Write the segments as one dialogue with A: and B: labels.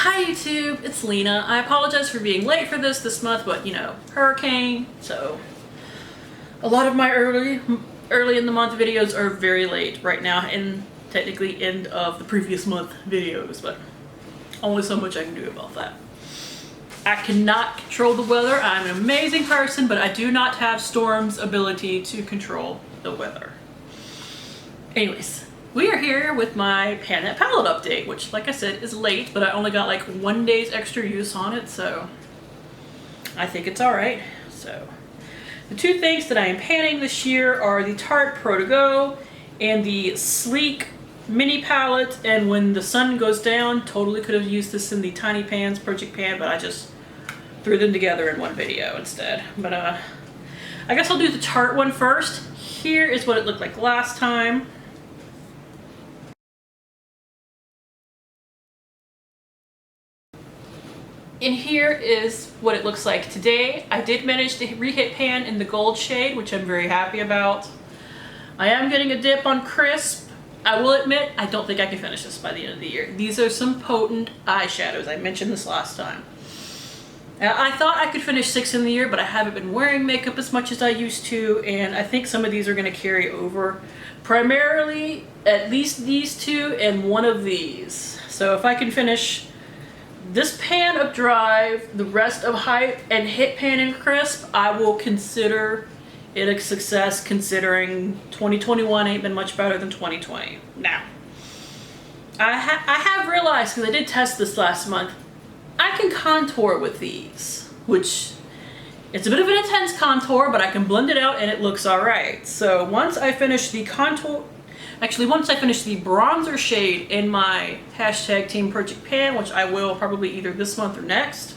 A: Hi YouTube, it's Lena. I apologize for being late for this month, but you know, hurricane, so a lot of my early in the month videos are very late right now, and technically end of the previous month videos, but only so much I can do about that. I cannot control the weather. I'm an amazing person, but I do not have Storm's ability to control the weather. Anyways, we are here with my Canon palette update, which, like I said, is late, but I only got like 1 day's extra use on it, so I think it's all right. So the two things that I am panning this year are the Tarte Pro to Go and the sleek mini palette. And when the sun goes down, totally could have used this in the tiny pans project pan, but I just threw them together in one video instead. But I guess I'll do the Tarte one first. Here is what it looked like last time. And here is what it looks like today. I did manage to re-hit pan in the gold shade, which I'm very happy about. I am getting a dip on crisp. I will admit, I don't think I can finish this by the end of the year. These are some potent eyeshadows. I mentioned this last time. I thought I could finish 6 in the year, but I haven't been wearing makeup as much as I used to, and I think some of these are going to carry over. Primarily, at least these two and one of these. So if I can finish this pan of Drive, the rest of Hype, and hit pan and crisp, I will consider it a success, considering 2021 ain't been much better than 2020. Now, I have realized, because I did test this last month, I can contour with these, which it's a bit of an intense contour, but I can blend it out and it looks alright. So once I finish the contour, once I finish the bronzer shade in my hashtag Team Project Pan, which I will probably either this month or next,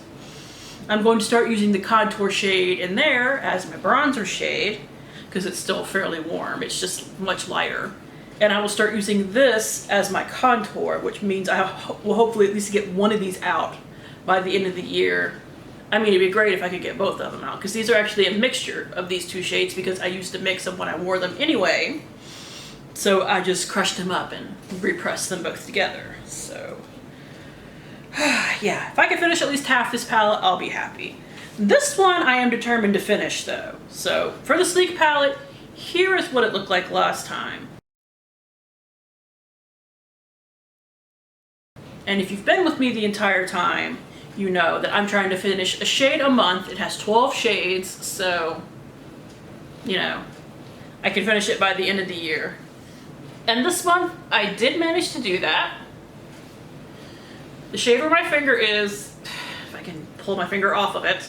A: I'm going to start using the contour shade in there as my bronzer shade, because it's still fairly warm. It's just much lighter. And I will start using this as my contour, which means I will hopefully at least get one of these out by the end of the year. I mean, it'd be great if I could get both of them out, because these are actually a mixture of these two shades, because I used to mix them when I wore them anyway. So I just crushed them up and repressed them both together. So yeah, if I can finish at least half this palette, I'll be happy. This one I am determined to finish though. So for the sleek palette, here is what it looked like last time. And if you've been with me the entire time, you know that I'm trying to finish a shade a month. It has 12 shades, so you know, I can finish it by the end of the year. And this month, I did manage to do that. The shade where my finger is, if I can pull my finger off of it,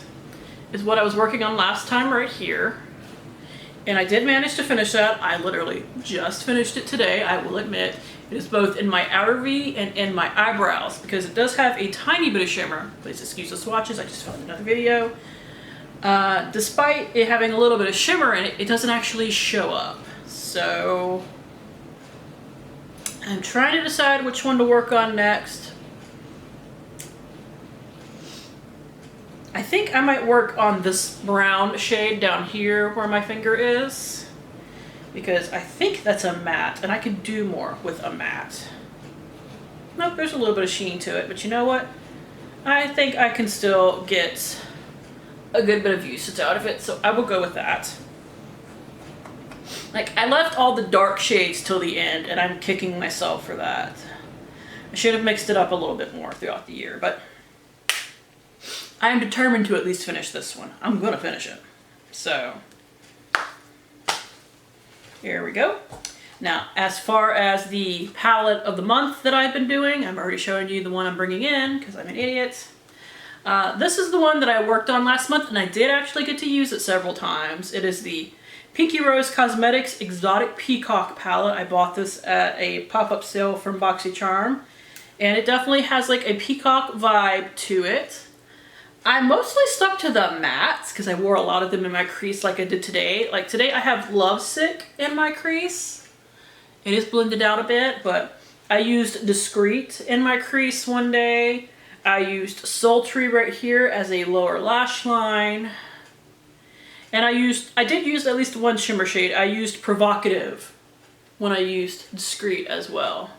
A: is what I was working on last time right here. And I did manage to finish that. I literally just finished it today, I will admit. It is both in my outer V and in my eyebrows, because it does have a tiny bit of shimmer. Please excuse the swatches, I just filmed another video. Despite it having a little bit of shimmer in it, it doesn't actually show up. So I'm trying to decide which one to work on next. I think I might work on this brown shade down here where my finger is, because I think that's a matte, and I could do more with a matte. Nope, there's a little bit of sheen to it, but you know what? I think I can still get a good bit of usage out of it, so I will go with that. Like, I left all the dark shades till the end, and I'm kicking myself for that. I should have mixed it up a little bit more throughout the year, but I am determined to at least finish this one. I'm gonna finish it. So here we go. Now, as far as the palette of the month that I've been doing, I'm already showing you the one I'm bringing in because I'm an idiot. This is the one that I worked on last month, and I did actually get to use it several times. It is the Pinky Rose Cosmetics Exotic Peacock palette. I bought this at a pop-up sale from BoxyCharm, and it definitely has like a peacock vibe to it. I mostly stuck to the mattes because I wore a lot of them in my crease like I did today. Like today I have Lovesick in my crease. It is blended out a bit, but I used Discreet in my crease one day. I used Sultry right here as a lower lash line. And I did use at least one shimmer shade. I used Provocative when I used Discreet as well.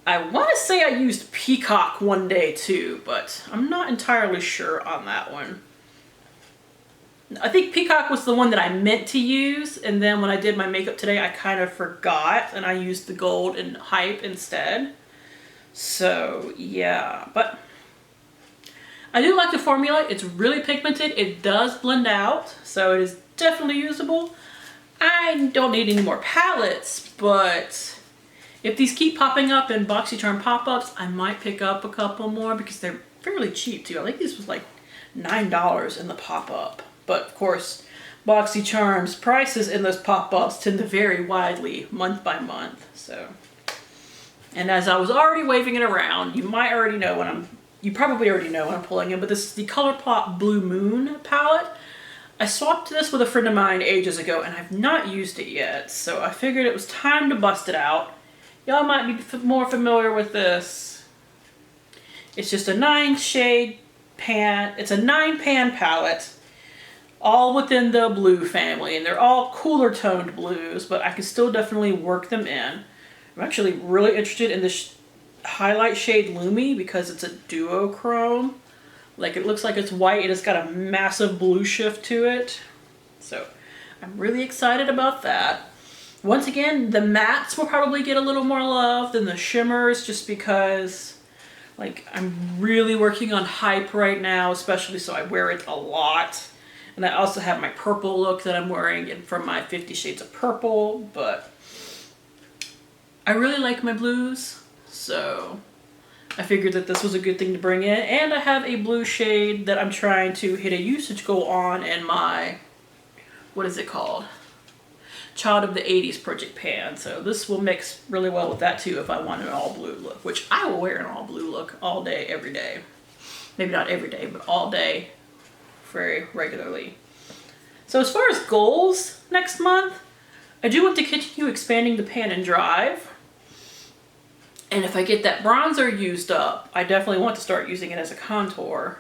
A: I want to say I used Peacock one day too, but I'm not entirely sure on that one. I think Peacock was the one that I meant to use, and then when I did my makeup today, I kind of forgot, and I used the gold and Hype instead. So, yeah, but I do like the formula. It's really pigmented. It does blend out, so it is definitely usable. I don't need any more palettes, but if these keep popping up in BoxyCharm pop-ups, I might pick up a couple more because they're fairly cheap too. I think this was like $9 in the pop-up. But of course, BoxyCharm's prices in those pop-ups tend to vary widely month by month. So, and as I was already waving it around, you might already know when you probably already know when I'm pulling it, but this is the Colourpop Blue Moon palette. I swapped this with a friend of mine ages ago, and I've not used it yet, so I figured it was time to bust it out. Y'all might be more familiar with this. It's just a 9-shade pan. It's a 9-pan palette, all within the blue family, and they're all cooler toned blues, but I can still definitely work them in. I'm actually really interested in this highlight shade Lumi because it's a duochrome. Like, it looks like it's white and it's got a massive blue shift to it. So I'm really excited about that. Once again, the mattes will probably get a little more love than the shimmers just because, like, I'm really working on Hype right now, especially so I wear it a lot. And I also have my purple look that I'm wearing and from my 50 Shades of Purple, but I really like my blues, so I figured that this was a good thing to bring in. And I have a blue shade that I'm trying to hit a usage goal on in my, what is it called? Child of the 80s Project Pan. So this will mix really well with that too if I want an all blue look, which I will wear an all blue look all day, every day. Maybe not every day, but all day, very regularly. So as far as goals next month, I do want to continue expanding the pan and drive. And if I get that bronzer used up, I definitely want to start using it as a contour.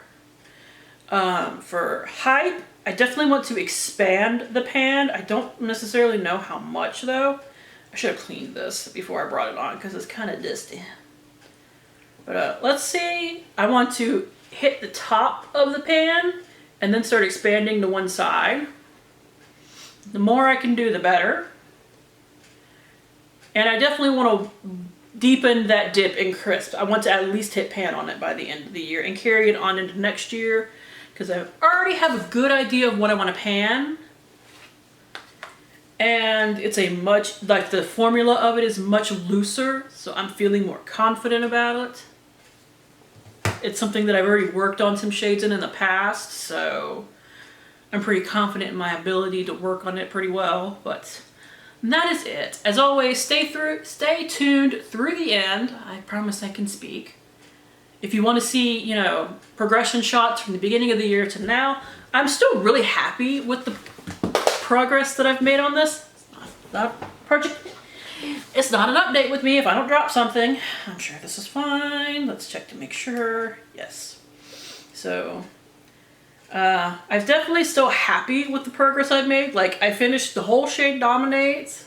A: For Hype, I definitely want to expand the pan. I don't necessarily know how much though. I should have cleaned this before I brought it on because it's kind of dusty. But let's see. I want to hit the top of the pan and then start expanding to one side. The more I can do, the better. And I definitely want to deepen that dip in crisp. I want to at least hit pan on it by the end of the year and carry it on into next year because I already have a good idea of what I want to pan. And it's a much, like the formula of it is much looser, so I'm feeling more confident about it. It's something that I've already worked on some shades in the past, so I'm pretty confident in my ability to work on it pretty well, but that is it. As always, stay tuned through the end. I promise I can speak. If you want to see, you know, progression shots from the beginning of the year to now, I'm still really happy with the progress that I've made on this. It's not a project. It's not an update with me if I don't drop something. I'm sure this is fine. Let's check to make sure. Yes. So, I'm definitely still happy with the progress I've made. Like, I finished the whole shade Dominates.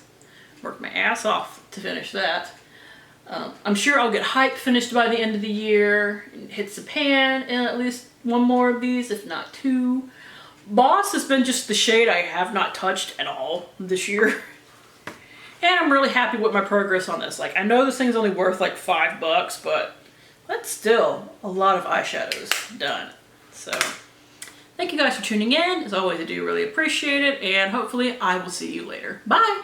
A: Worked my ass off to finish that. I'm sure I'll get Hype finished by the end of the year. Hits the pan and at least one more of these, if not two. Boss has been just the shade I have not touched at all this year. And I'm really happy with my progress on this. Like, I know this thing's only worth like $5, but that's still a lot of eyeshadows done. So, thank you guys for tuning in. As always, I do really appreciate it, and hopefully I will see you later. Bye!